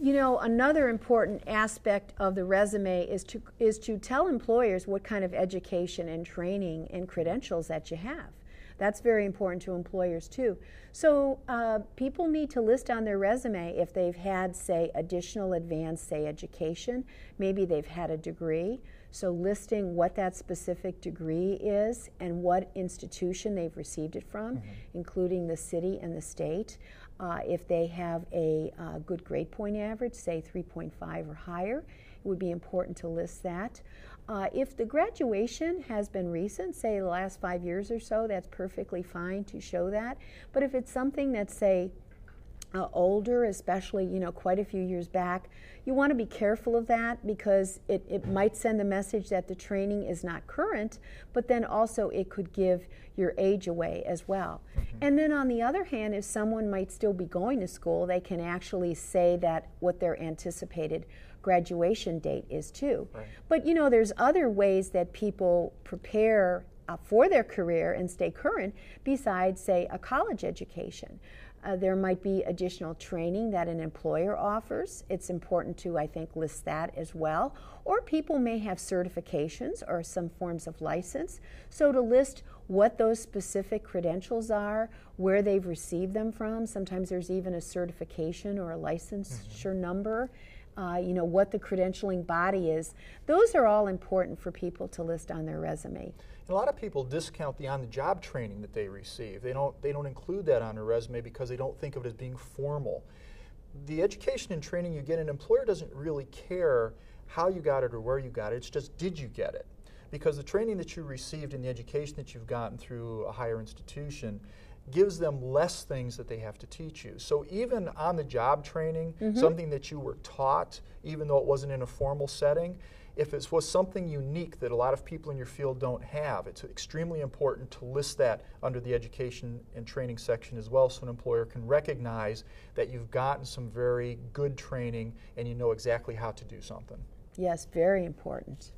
You know, another important aspect of the resume is to tell employers what kind of education and training and credentials that you have. That's very important to employers too. So people need to list on their resume if they've had, say, additional advanced, say, education. Maybe they've had a degree. So listing what that specific degree is and what institution they've received it from, including the city and the state. If they have a good grade point average, say 3.5 or higher, it would be important to list that. If the graduation has been recent, say the last 5 years or so, that's perfectly fine to show that. But if it's something that's, say, older, especially, you know, quite a few years back, you want to be careful of that because it might send the message that the training is not current, but then also it could give your age away as well. And then on the other hand, if someone might still be going to school, they can actually say that what their anticipated graduation date is too. Right. But you know, there's other ways that people prepare for their career and stay current besides, say, a college education. There might be additional training that an employer offers. It's important to, I think, list that as well. Or people may have certifications or some forms of license. So to list what those specific credentials are, where they've received them from. Sometimes there's even a certification or a licensure number. You know, what the credentialing body is. Those are all important for people to list on their resume. And a lot of people discount the on-the-job training that they receive. They don't include that on their resume because they don't think of it as being formal. The education and training you get, an employer doesn't really care how you got it or where you got it. It's just, did you get it? Because the training that you received and the education that you've gotten through a higher institution gives them less things that they have to teach you. So even on-the-job training, something that you were taught, even though it wasn't in a formal setting, if it was something unique that a lot of people in your field don't have, it's extremely important to list that under the education and training section as well, so an employer can recognize that you've gotten some very good training and you know exactly how to do something. Yes, very important.